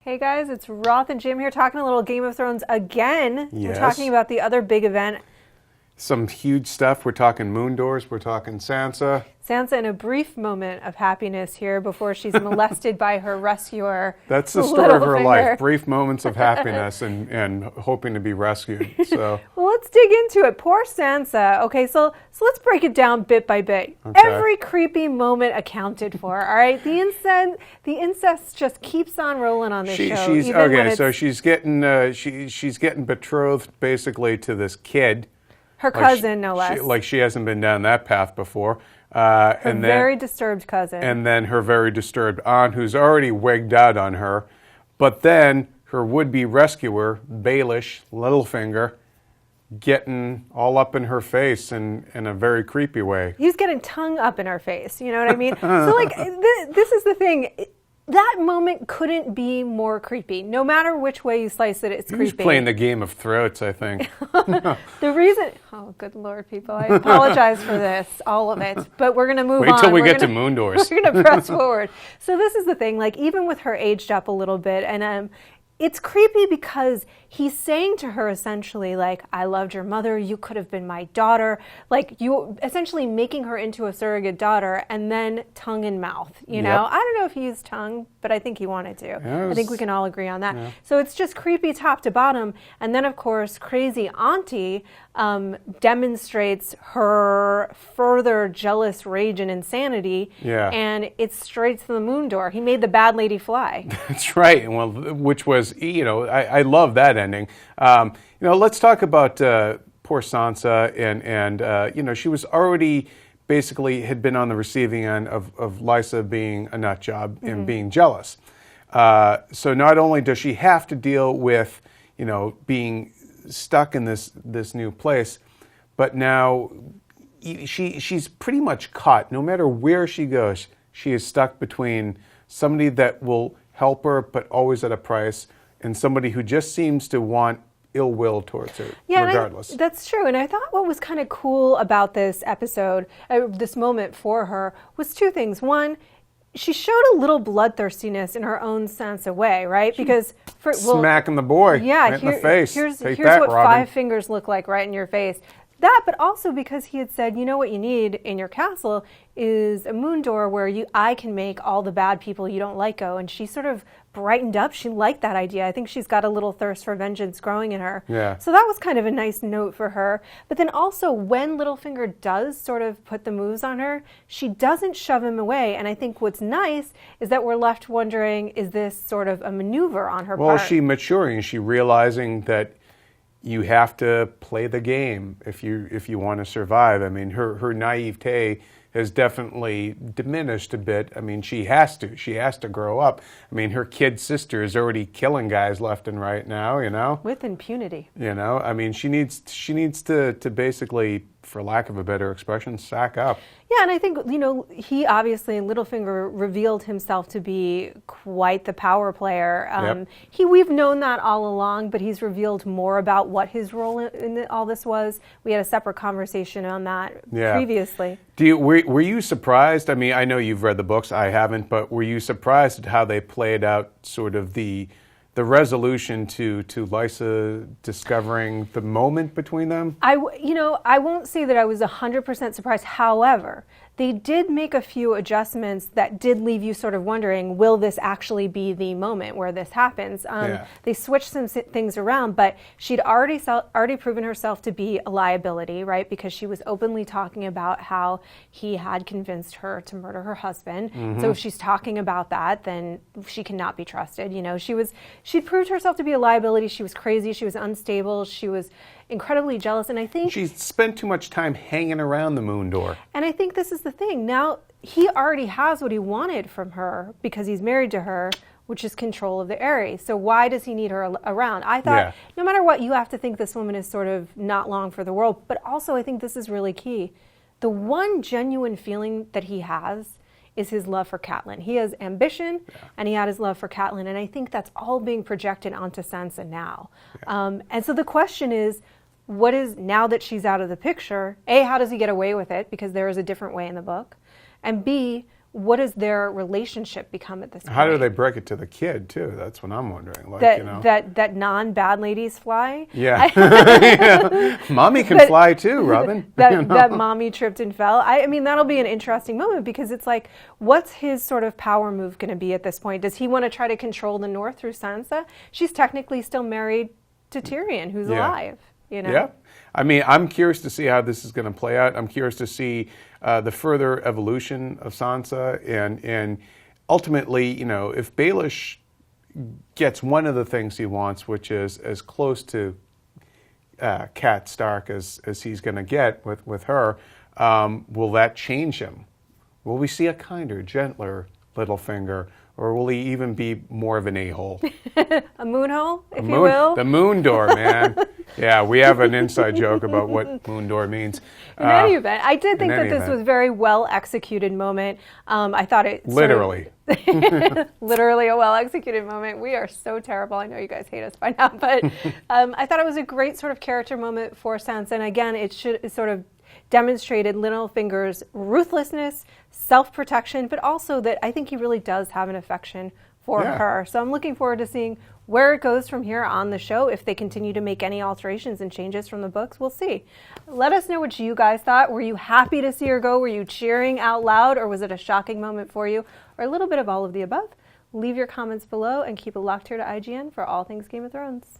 Hey guys, it's Roth and Jim here talking a little Game of Thrones again. Yes. We're talking about the other big event. Some huge stuff. We're talking moon doors. We're talking Sansa. Sansa in a brief moment of happiness here before she's molested by her rescuer. That's the story of her Littlefinger. life. Brief moments of happiness and hoping to be rescued. So Well, let's dig into it. Poor Sansa. Okay, so let's break it down bit by bit. Okay. Every creepy moment accounted for. All right, the incest just keeps on rolling on this show. she's even when okay. it's So she's getting betrothed basically to this kid. her cousin, no less. She hasn't been down that path before. Her very disturbed cousin. And then her very disturbed aunt, who's already wigged out on her. But then her would-be rescuer, Baelish, Littlefinger, getting all up in her face in a very creepy way. He's getting tongue up in her face. You know what I mean? So, like, this is the thing. That moment couldn't be more creepy. No matter which way you slice it, it's creepy. He's playing the Game of Throats, I think. The reason... Oh, good Lord, people. I apologize for this, all of it. But we're going to move on. Wait till we We're get to gonna- moon doors. We're going to press forward. So this is the thing. Like, even with her aged up a little bit, and it's creepy because he's saying to her essentially, like, I loved your mother, you could have been my daughter. Like, you essentially making her into a surrogate daughter, and then tongue in mouth, you know? Yep. I don't know if he used tongue, but I think he wanted to. Yeah, I think we can all agree on that. yeah. So it's just creepy top to bottom. And then, of course, crazy auntie demonstrates her further jealous rage and insanity. Yeah. And it's straight to the moon door. He made the bad lady fly. That's right. Well, which was, I love that ending. Let's talk about poor Sansa and she was already basically had been on the receiving end of Lysa being a nut job and being jealous. So not only does she have to deal with, being stuck in this new place, but now she's pretty much caught. No matter where she goes, she is stuck between somebody that will help her, but always at a price, and somebody who just seems to want ill will towards her, regardless. That's true. And I thought what was kind of cool about this episode, this moment for her, was two things. One, she showed a little bloodthirstiness in her own Sansa way, right? Because Smacking the boy right in the face. Here's Take what that, Robin. 5 fingers look like right in your face. That, but also because he had said, you know what you need in your castle is a moon door where I can make all the bad people you don't like go. And she sort of brightened up. She liked that idea. I think she's got a little thirst for vengeance growing in her. Yeah. So that was kind of a nice note for her. But then also when Littlefinger does sort of put the moves on her, she doesn't shove him away. And I think what's nice is that we're left wondering, is this sort of a maneuver on her part? Well, she maturing, she realizing that you have to play the game if you want to survive. I mean, her naivete has definitely diminished a bit. I mean, she has to grow up. I mean, her kid sister is already killing guys left and right now, With impunity. I mean, she needs to basically, for lack of a better expression, sack up. Yeah, and I think, he obviously, Littlefinger, revealed himself to be quite the power player. Yep. We've known that all along, but he's revealed more about what his role in all this was. We had a separate conversation on that previously. Were you surprised? I mean, I know you've read the books, I haven't, but were you surprised at how they played out sort of the resolution to Lysa discovering the moment between them? I won't say that I was 100% surprised. However, they did make a few adjustments that did leave you sort of wondering, will this actually be the moment where this happens? They switched some things around, but she'd already proven herself to be a liability, right? Because she was openly talking about how he had convinced her to murder her husband. Mm-hmm. So if she's talking about that, then she cannot be trusted. She'd proved herself to be a liability. She was crazy. She was unstable. She was incredibly jealous. And I think She spent too much time hanging around the moon door. And I think this is the thing. Now, he already has what he wanted from her because he's married to her, which is control of the area. So why does he need her around? I thought, no matter what, you have to think this woman is sort of not long for the world. But also, I think this is really key. The one genuine feeling that he has is his love for Catelyn. He has ambition, and he had his love for Catelyn. And I think that's all being projected onto Sansa now. And so the question is, what is, now that she's out of the picture, A, how does he get away with it? Because there is a different way in the book. And B, what does their relationship become at this point? How do they break it to the kid too? That's what I'm wondering. Like, that non-bad ladies fly. Yeah, mommy can fly too, Robin. That mommy tripped and fell. I mean, that'll be an interesting moment because it's like, what's his sort of power move going to be at this point? Does he want to try to control the North through Sansa? She's technically still married to Tyrion, who's alive. Yeah. I mean, I'm curious to see how this is going to play out. I'm curious to see the further evolution of Sansa, and ultimately, if Baelish gets one of the things he wants, which is as close to Cat Stark as he's going to get with her, will that change him? Will we see a kinder, gentler Littlefinger? Or will he even be more of an a-hole? A moon hole, if you will? The moon door, man. Yeah, we have an inside joke about what moon door means. In any event, I did think that this was a very well-executed moment. I thought it... Literally. Literally a well-executed moment. We are so terrible. I know you guys hate us by now. But I thought it was a great sort of character moment for Sansa. And again, it sort of demonstrated Littlefinger's ruthlessness, self-protection, but also that I think he really does have an affection for her. So I'm looking forward to seeing where it goes from here on the show. If they continue to make any alterations and changes from the books, we'll see. Let us know what you guys thought. Were you happy to see her go? Were you cheering out loud, or was it a shocking moment for you? Or a little bit of all of the above? Leave your comments below and keep it locked here to IGN for all things Game of Thrones.